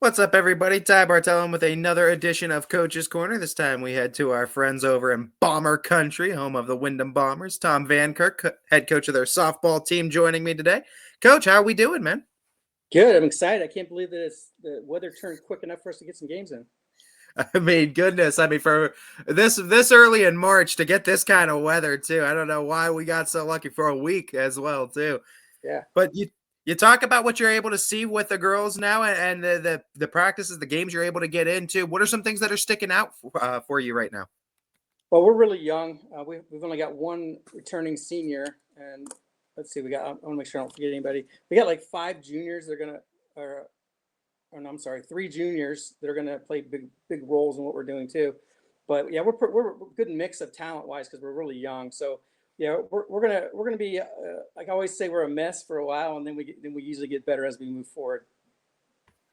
What's up, everybody? Ty Bartellum with another edition of Coach's Corner. This time we head to our friends over in Bomber Country, home of the Windham Bombers. Tom Vankirk, head coach of their softball team, joining me today. Coach, how are we doing, man? Good. I'm excited. I can't believe that the weather turned quick enough for us to get some games in. I mean, goodness. I mean, for this early in March to get this kind of weather too. I don't know why we got so lucky for a week as well too. Yeah. But you talk about what you're able to see with the girls now and the practices, the games you're able to get into. What are some things that are sticking out for you right now? Well, we're really young. We've only got one returning senior, and let's see. I want to make sure I don't forget anybody. We got like 5 juniors. They're gonna, or no, I'm sorry, 3 juniors that are gonna play big roles in what we're doing too. But yeah, we're a good mix of talent wise because we're really young. So yeah, we're gonna be like I always say, we're a mess for a while, and then we usually get better as we move forward.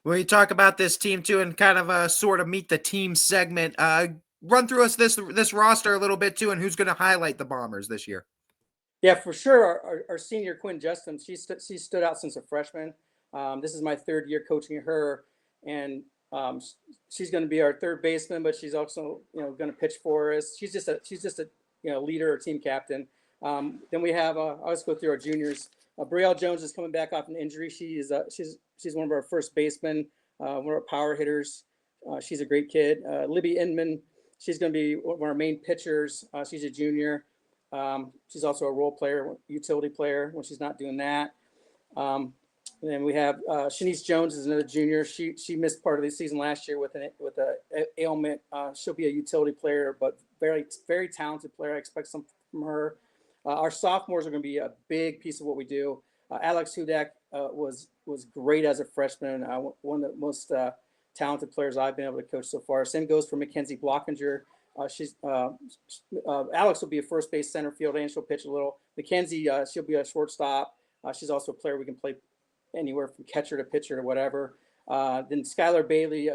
When you talk about this team too, and kind of sort of meet the team segment, run through us this roster a little bit too, and who's going to highlight the Bombers this year. Yeah, for sure. Our senior Quinn Justin, she stood out since a freshman. This is my 3rd year coaching her, and she's going to be our third baseman, but she's also going to pitch for us. She's just a leader or team captain. Then we have I'll just go through our juniors. Brielle Jones is coming back off an injury. She's one of our first basemen. One of our power hitters. She's a great kid. Libby Inman, she's going to be one of our main pitchers. She's a junior. She's also a role player, utility player when she's not doing that. And then we have Shanice Jones is another junior. She missed part of the season last year with a ailment. She'll be a utility player, but very very talented player. I expect something from her. Our sophomores are going to be a big piece of what we do. Alex Hudak was great as a freshman. One of the most talented players I've been able to coach so far. Same goes for Mackenzie Blockinger. Alex will be a first base, center field, and she'll pitch a little. Mackenzie, she'll be a shortstop. She's also a player we can play anywhere from catcher to pitcher to whatever. Then Skylar Bailey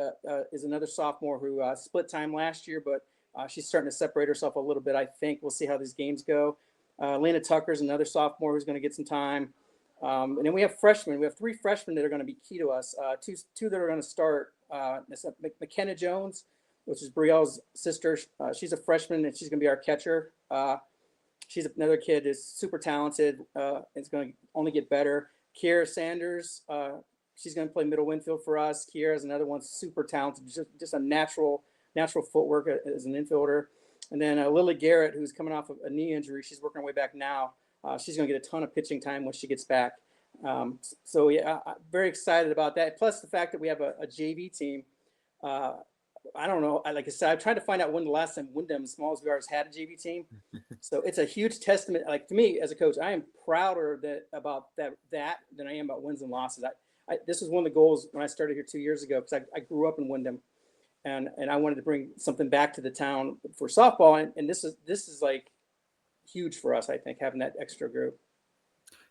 is another sophomore who split time last year, but she's starting to separate herself a little bit. I think we'll see how these games go. Lena Tucker is another sophomore who's going to get some time. And then we have freshmen. We have 3 freshmen that are going to be key to us. Two that are going to start. McKenna Jones, which is Brielle's sister. She's a freshman, and she's going to be our catcher. She's another kid that's super talented. It's going to only get better. Kiera Sanders, she's going to play middle infield for us. Kiera is another one super talented, just a natural footwork as an infielder. And then Lily Garrett, who's coming off of a knee injury, she's working her way back now. She's going to get a ton of pitching time when she gets back. So yeah, I'm very excited about that. Plus the fact that we have a JV team. I don't know. Like I said, I tried to find out when the last time Windham, small as we are, has had a JV team. So it's a huge testament. Like to me as a coach, I am prouder about that than I am about wins and losses. This was one of the goals when I started here 2 years ago because I grew up in Windham, and I wanted to bring something back to the town for softball. And this is like huge for us. I think having that extra group.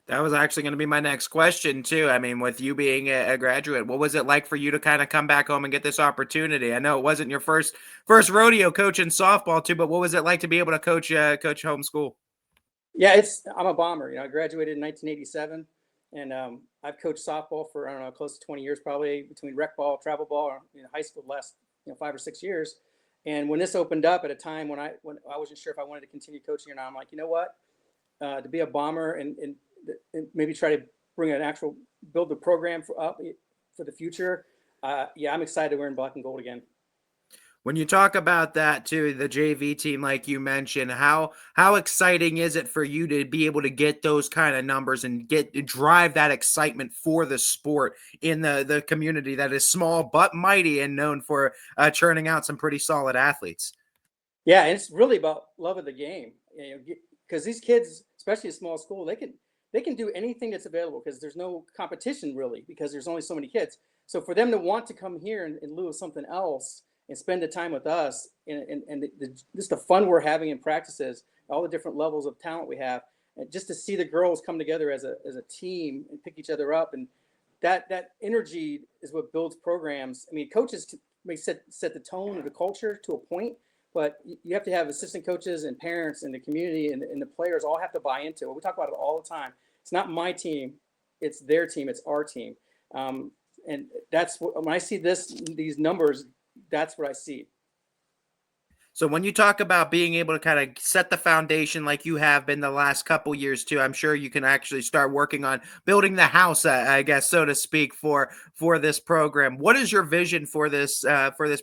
That was actually going to be my next question too. I mean, with you being a graduate, what was it like for you to kind of come back home and get this opportunity? I know it wasn't your first rodeo coaching softball too, but what was it like to be able to coach home school? Yeah, I'm a Bomber. I graduated in 1987, and I've coached softball for I don't know close to 20 years, probably between rec ball, travel ball, or high school the last 5 or 6 years. And when this opened up at a time when I wasn't sure if I wanted to continue coaching or not, I'm like, you know what, to be a Bomber and maybe try to build the program for the future. Yeah, I'm excited we're in black and gold again. When you talk about that too, the JV team, like you mentioned, how exciting is it for you to be able to get those kind of numbers and drive that excitement for the sport in the community that is small but mighty and known for churning out some pretty solid athletes? Yeah, and it's really about love of the game, because these kids, especially a small school, they can do anything that's available because there's no competition really because there's only so many kids. So for them to want to come here in lieu of something else and spend the time with us and just the fun we're having in practices, all the different levels of talent we have, and just to see the girls come together as a team and pick each other up, and that energy is what builds programs. I mean, coaches may set the tone of the culture to a point, but you have to have assistant coaches and parents and the community and the players all have to buy into it. We talk about it all the time. It's not my team, it's their team, it's our team. And that's what, when I see these numbers, that's what I see. So when you talk about being able to kind of set the foundation like you have been the last couple years too, I'm sure you can actually start working on building the house, I guess, so to speak, for this program. What is your vision for this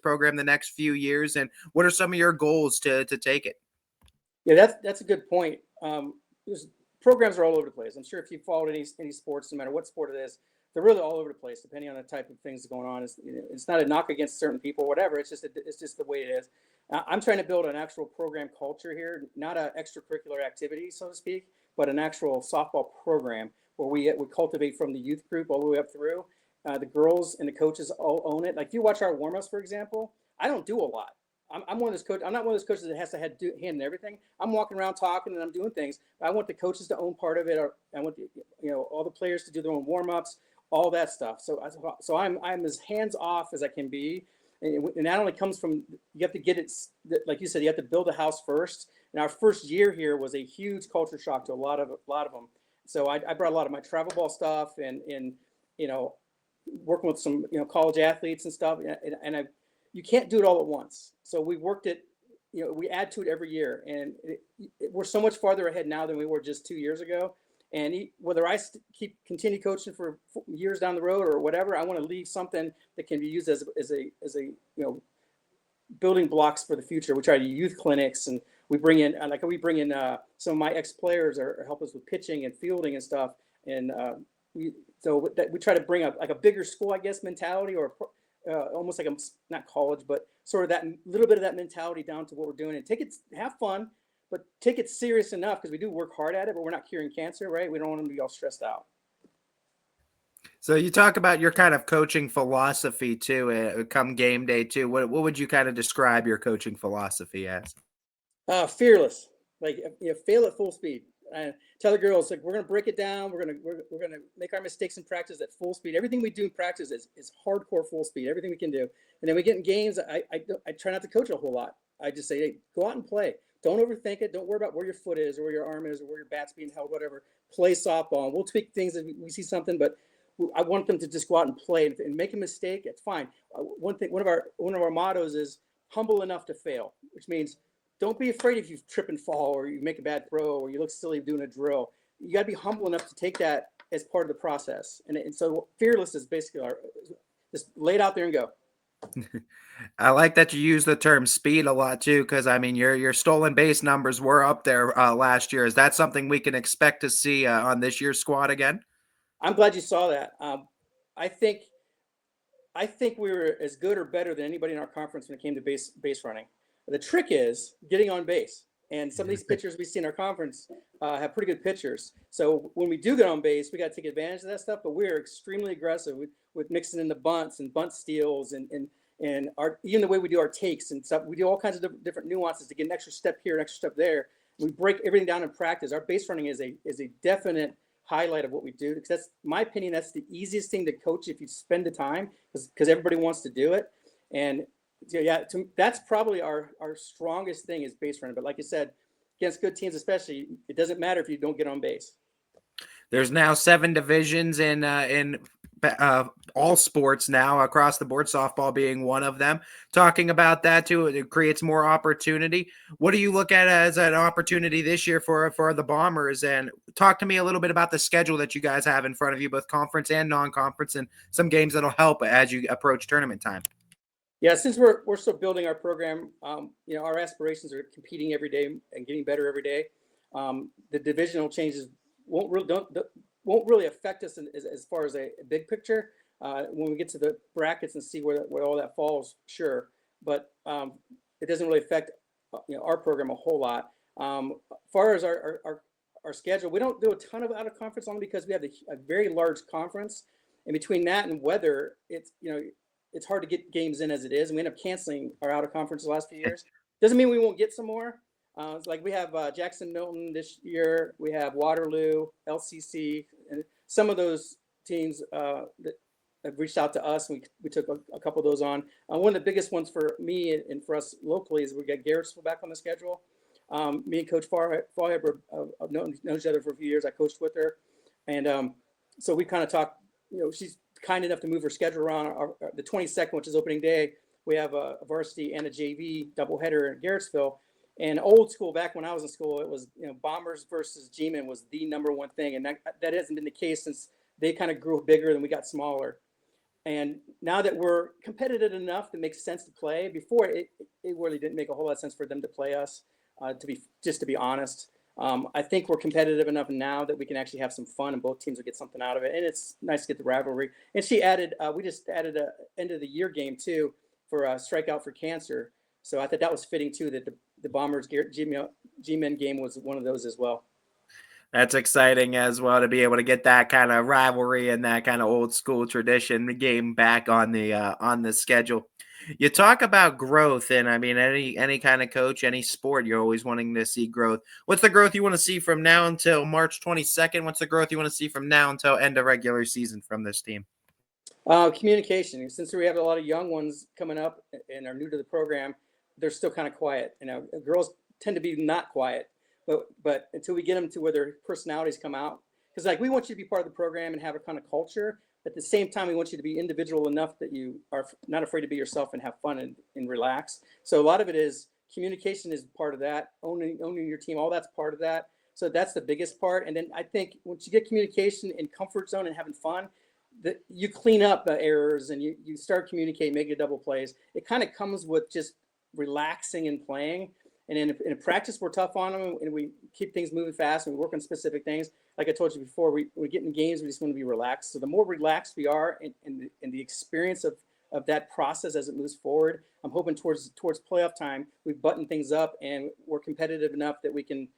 program the next few years, and what are some of your goals to take it? Yeah, that's a good point. There's programs are all over the place. I'm sure if you followed any sports, no matter what sport it is, they're really all over the place, depending on the type of things going on. It's not a knock against certain people, whatever. It's just the way it is. I'm trying to build an actual program culture here, not an extracurricular activity, so to speak, but an actual softball program where we cultivate from the youth group all the way up through. The girls and the coaches all own it. Like if you watch our warm-ups, for example, I don't do a lot. I'm one of those coaches. I'm not one of those coaches that has to hand in everything. I'm walking around talking and I'm doing things. But I want the coaches to own part of it. Or I want all the players to do their own warm ups, all that stuff. So I'm as hands off as I can be, and that only comes from you have to get it. Like you said, you have to build a house first. And our first year here was a huge culture shock to a lot of them. So I brought a lot of my travel ball stuff and working with some college athletes and stuff, and I you can't do it all at once. So we worked it, we add to it every year, and we're so much farther ahead now than we were just 2 years ago. And whether I continue coaching for years down the road or whatever, I want to leave something that can be used as a building blocks for the future. We try to do youth clinics, and we bring in some of my ex-players or help us with pitching and fielding and stuff. And we try to bring up like a bigger school, I guess, mentality, or almost like not college, but sort of that little bit of that mentality down to what we're doing, and have fun, but take it serious enough, because we do work hard at it, but we're not curing cancer, right? We don't want them to be all stressed out. So you talk about your kind of coaching philosophy too, come game day too. What would you kind of describe your coaching philosophy as? Fearless, like fail at full speed. Tell the girls, like, we're gonna break it down. We're gonna make our mistakes in practice at full speed. Everything we do in practice is hardcore full speed. Everything we can do, and then we get in games. I try not to coach a whole lot. I just say, hey, go out and play. Don't overthink it. Don't worry about where your foot is or where your arm is or where your bat's being held. Whatever. Play softball. And we'll tweak things if we see something, but I want them to just go out and play and make a mistake. It's fine. One of our mottos is humble enough to fail, which means don't be afraid if you trip and fall or you make a bad throw or you look silly doing a drill. You got to be humble enough to take that as part of the process. And so fearless is basically just lay it out there and go. I like that you use the term speed a lot too, because I mean your stolen base numbers were up there last year. Is that something we can expect to see on this year's squad again? I'm glad you saw that. I think we were as good or better than anybody in our conference when it came to base running. The trick is getting on base. And some of these pitchers we see in our conference have pretty good pitchers. So when we do get on base, we got to take advantage of that stuff. But we're extremely aggressive with mixing in the bunts and bunt steals and even the way we do our takes and stuff. We do all kinds of different nuances to get an extra step here, an extra step there. We break everything down in practice. Our base running is a definite highlight of what we do, because that's my opinion. That's the easiest thing to coach if you spend the time, because everybody wants to do it. And that's probably our strongest thing is base running. But like you said, against good teams especially, it doesn't matter if you don't get on base. There's now 7 divisions in all sports now across the board, softball being one of them. Talking about that too, it creates more opportunity. What do you look at as an opportunity this year for the Bombers? And talk to me a little bit about the schedule that you guys have in front of you, both conference and non-conference, and some games that'll help as you approach tournament time. Yeah, since we're still building our program, our aspirations are competing every day and getting better every day. The divisional changes won't really affect us as far as a big picture. When we get to the brackets and see where all that falls, sure, but it doesn't really affect our program a whole lot. As far as our schedule, we don't do a ton of out of conference only because we have a very large conference, and between that and weather, it's hard to get games in as it is, and we end up canceling our out of conference the last few years. Doesn't mean we won't get some more. It's like we have Jackson Milton this year. We have Waterloo, LCC, and some of those teams that have reached out to us, and we took a couple of those on. One of the biggest ones for me and for us locally is we got Garrettsville back on the schedule. Me and Coach Farhab have known each other for a few years. I coached with her, and so we kind of talked. She's kind enough to move her schedule around. The 22nd, which is opening day, we have a varsity and a JV doubleheader in Garrettsville. And old school, back when I was in school, it was, Bombers versus G-men was the number one thing. And that hasn't been the case since they kind of grew bigger and we got smaller. And now that we're competitive enough that makes sense to play, before it really didn't make a whole lot of sense for them to play us, to be honest. I think we're competitive enough now that we can actually have some fun and both teams will get something out of it. And it's nice to get the rivalry. And we just added a end of the year game too for Strikeout for Cancer. So I thought that was fitting too, that the Bombers G-men game was one of those as well. That's exciting as well to be able to get that kind of rivalry and that kind of old school tradition game back on the schedule. You talk about growth, and I mean any kind of coach, any sport, you're always wanting to see growth. What's the growth you want to see from now until March 22nd? What's the growth you want to see from now until end of regular season from this team? Communication. Since we have a lot of young ones coming up and are new to the program, they're still kind of quiet. Girls tend to be not quiet, but until we get them to where their personalities come out, because we want you to be part of the program and have a kind of culture. At the same time, we want you to be individual enough that you are not afraid to be yourself and have fun and relax. So a lot of it is communication is part of that. Owning your team, all that's part of that. So that's the biggest part. And then I think once you get communication in comfort zone and having fun, that you clean up the errors and you start communicating, making double plays. It kind of comes with just relaxing and playing. And in practice, we're tough on them and we keep things moving fast and we work on specific things. Like I told you before, we get in games, we just want to be relaxed. So the more relaxed we are in the experience of that process as it moves forward, I'm hoping towards playoff time, we button things up and we're competitive enough that we can,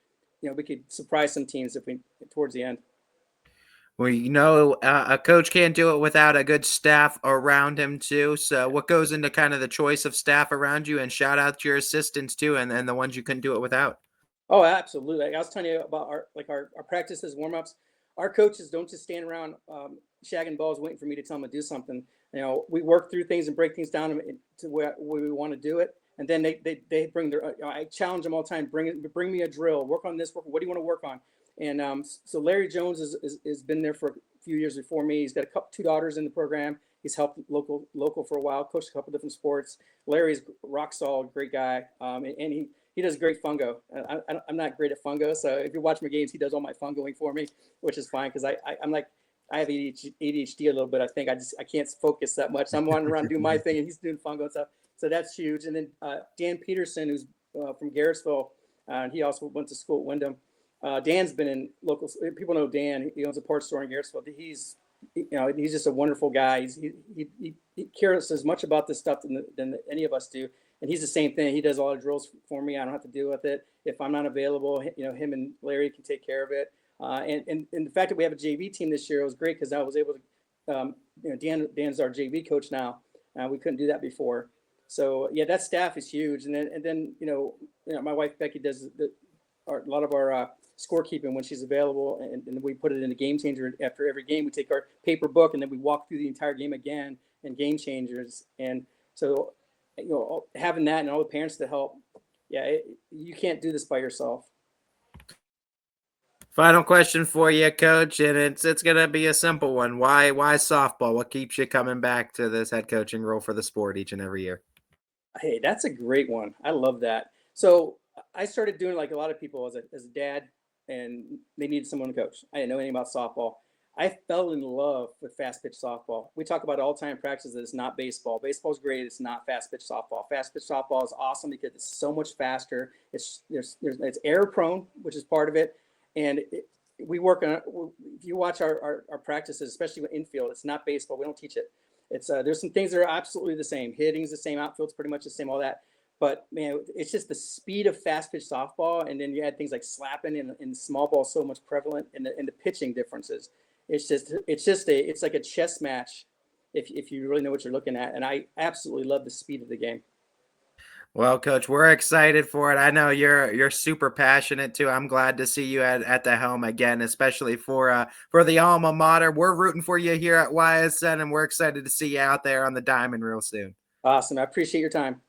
we could surprise some teams towards the end. Well, a coach can't do it without a good staff around him too. So what goes into kind of the choice of staff around you, and shout out to your assistants too, and the ones you couldn't do it without? Oh, absolutely. I was telling you about our practices, warm-ups. Our coaches don't just stand around shagging balls waiting for me to tell them to do something. We work through things and break things down to where we want to do it. And then they bring their, I challenge them all the time, bring me a drill, work on this, what do you want to work on? And so Larry Jones has been there for a few years before me. He's got two daughters in the program. He's helped local for a while, coached a couple different sports. Larry's rock solid, great guy. And he does great fungo. I'm not great at fungo. So if you watch my games, he does all my fungoing for me, which is fine. Cause I have ADHD a little bit. I think I can't focus that much. I'm running around doing my thing and he's doing fungo and stuff. So that's huge. And then Dan Peterson, who's from Garrettsville, he also went to school at Windham. Dan's been in local. People know Dan. He owns a parts store in Garrettsville. He's just a wonderful guy. He cares as much about this stuff than any of us do. And he's the same thing. He does all the drills for me. I don't have to deal with it. If I'm not available, him and Larry can take care of it. And the fact that we have a JV team this year was great because I was able to. Dan's our JV coach now. We couldn't do that before. So yeah, that staff is huge. And then my wife Becky does a lot of our scorekeeping when she's available, and we put it in a game changer after every game. We take our paper book and then we walk through the entire game again in game changers. And so, having that and all the parents to help, you can't do this by yourself. Final question for you, Coach, and it's going to be a simple one. Why softball? What keeps you coming back to this head coaching role for the sport each and every year? Hey, that's a great one. I love that. So I started doing like a lot of people as a dad, and they needed someone to coach. I didn't know anything about softball. I fell in love with fast pitch softball. We talk about all time practices that it's not baseball. Baseball's great. It's not fast pitch softball. Fast pitch softball is awesome because it's so much faster. It's error prone, which is part of it. And we work on. If you watch our practices, especially with infield, it's not baseball. We don't teach it. It's there's some things that are absolutely the same. Hitting's the same. Outfield's pretty much the same. All that. But man, it's just the speed of fast pitch softball, and then you add things like slapping and small ball so much prevalent, and the pitching differences. It's like a chess match if you really know what you're looking at. And I absolutely love the speed of the game. Well, Coach, we're excited for it. I know you're super passionate too. I'm glad to see you at the helm again, especially for the alma mater. We're rooting for you here at YSN, and we're excited to see you out there on the diamond real soon. Awesome. I appreciate your time.